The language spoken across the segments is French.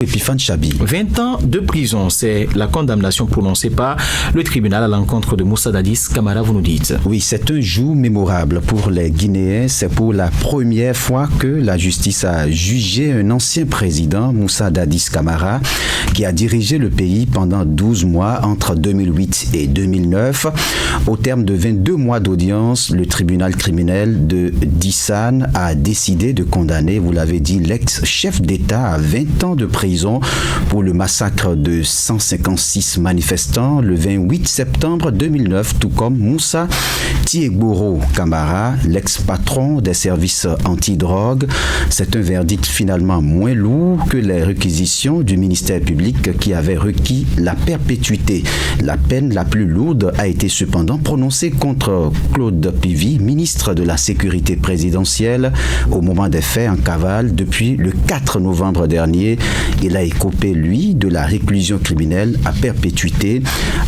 Epiphane Chabi. 20 ans de prison, c'est la condamnation prononcée par le tribunal à l'encontre de Moussa Dadis Camara, vous nous dites. Oui, c'est un jour mémorable pour les Guinéens. C'est pour la première fois que la justice a jugé un ancien président, Moussa Dadis Camara, qui a dirigé le pays pendant 12 mois entre 2008 et 2009. Au terme de 22 mois d'audience, le tribunal criminel de Dissane a décidé de condamner, vous l'avez dit, l'ex-chef d'État à 20 ans de prison pour le massacre de 156 manifestants le 28 septembre 2009, tout comme Moussa Tiegboro Camara, l'ex-patron des services antidrogue. C'est un verdict finalement moins lourd que les réquisitions du ministère public qui avait requis la perpétuité. La peine la plus lourde a été cependant prononcée contre Claude Pivy, ministre de la Sécurité présidentielle, au moment des faits en cavale depuis le 4 novembre dernier. Il a écopé, lui, de la réclusion criminelle à perpétuité,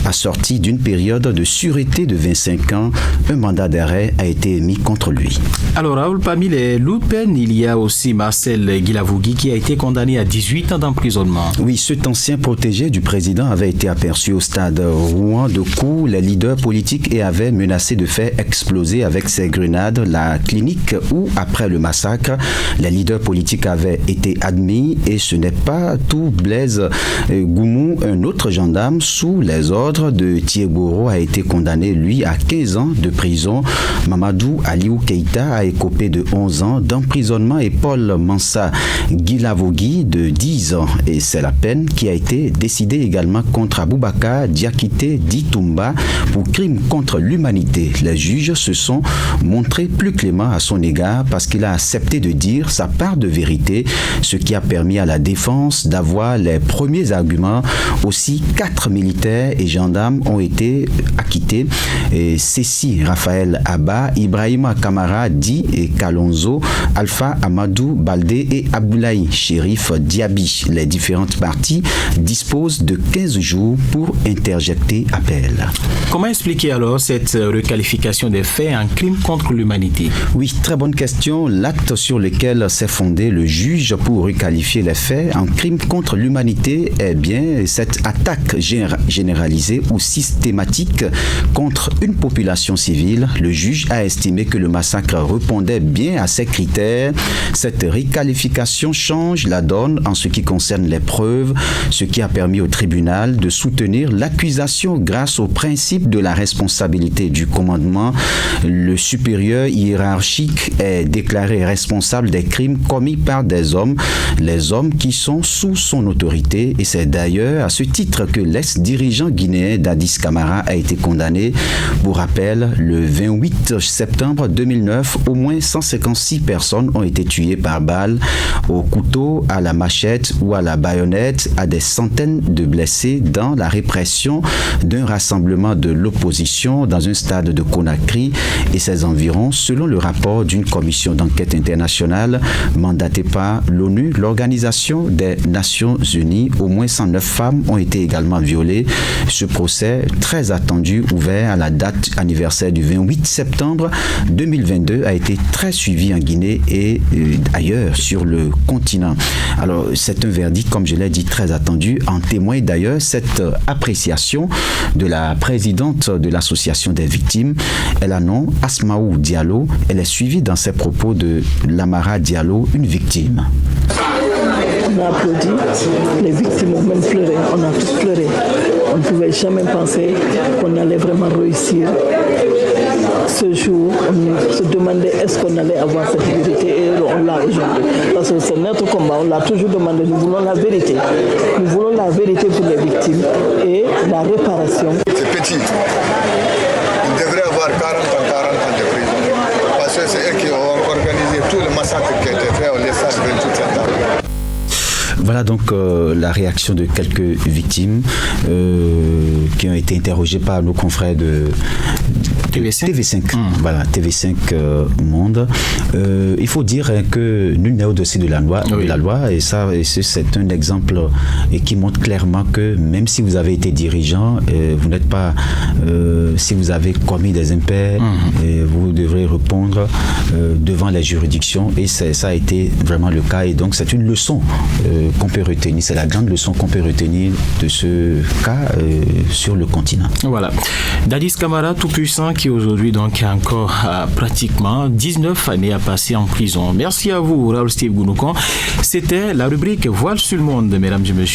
assortie d'une période de sûreté de 25 ans. Un mandat d'arrêt a été émis contre lui. Alors, Raoul, parmi les lourdes peines, il y a aussi Marcel Guilavogui qui a été condamné à 18 ans d'emprisonnement. Oui, cet ancien protégé du président avait été aperçu au stade Rouen de coups les leaders politiques et avait menacé de faire exploser avec ses grenades la clinique où, après le massacre, les leaders politiques avaient été admis et ce n'est pas tout. Blaise Goumou, un autre gendarme sous les ordres de Tiegboro, a été condamné, lui, à 15 ans de prison. Mamadou Aliou Keïta a écopé de 11 ans d'emprisonnement et Paul Mansa Guilavogui de 10 ans. Et c'est la peine qui a été décidée également contre Aboubakar Diakité Ditumba pour crime contre l'humanité. Les juges se sont montrés plus cléments à son égard parce qu'il a accepté de dire sa part de vérité, ce qui a permis à la défense d'avoir les premiers arguments. Aussi, 4 militaires et gendarmes ont été acquittés. Céci Raphaël Abba, Ibrahima Kamara Di et Kalonzo, Alpha Amadou Baldé et Abdoulaye Chérif Diaby. Les différentes parties disposent de 15 jours pour interjecter appel. Comment expliquer alors cette requalification des faits en crime contre l'humanité? Oui, très bonne question. L'acte sur lequel s'est fondé le juge pour requalifier les faits en crime contre l'humanité est bien cette attaque généralisée ou systématique contre une population civile. Le juge a estimé que le massacre répondait bien à ces critères. Cette requalification change la donne en ce qui concerne les preuves, ce qui a permis au tribunal de soutenir l'accusation grâce au principe de la responsabilité du commandement. Le supérieur hiérarchique est déclaré responsable des crimes commis par des hommes, les hommes qui sont sous son autorité, et c'est d'ailleurs à ce titre que l'ex-dirigeant guinéen Dadis Camara a été condamné. Pour rappel, le 28 septembre 2009, au moins 156 personnes ont été tuées par balle, au couteau, à la machette ou à la baïonnette, à des centaines de blessés dans la répression d'un rassemblement de l'opposition dans un stade de Conakry et ses environs, selon le rapport d'une commission d'enquête internationale mandatée par l'ONU, l'Organisation des Nations Unies. Au moins 109 femmes ont été également violées. Ce procès, très attendu, ouvert à la date anniversaire du 28 septembre 2022, a été très suivi en Guinée et ailleurs sur le continent. Alors, c'est un verdict, comme je l'ai dit, très attendu. En témoigne d'ailleurs cette appréciation de la présidente de l'association des victimes. Elle a nom Asmaou Diallo. Elle est suivie dans ses propos de Lamara Diallo, une victime. On a applaudi, les victimes ont même pleuré, on a tous pleuré. On ne pouvait jamais penser qu'on allait vraiment réussir. Ce jour, on se demandait est-ce qu'on allait avoir cette vérité et on l'a aujourd'hui. Parce que c'est notre combat, on l'a toujours demandé, nous voulons la vérité. Nous voulons la vérité pour les victimes et la réparation. C'est petit. Ils devraient avoir 40 ans de prison. Parce que c'est eux qui ont organisé tout le massacre qui a été fait au l'espace de 28 septembre. Voilà donc la réaction de quelques victimes qui ont été interrogées par nos confrères TV5. Voilà, TV5 Monde. Il faut dire que nul n'est au-dessus de la loi, et ça, c'est un exemple qui montre clairement que même si vous avez été dirigeant, vous n'êtes pas, si vous avez commis des impairs, vous devrez répondre devant la juridiction, et ça a été vraiment le cas, et donc c'est une leçon qu'on peut retenir, c'est la grande leçon qu'on peut retenir de ce cas sur le continent. Voilà. Dadis Camara, tout puissant, qui aujourd'hui donc a encore pratiquement 19 années à passer en prison. Merci à vous, Raoul Steve Gounoukan. C'était la rubrique Voile sur le monde, mesdames et messieurs.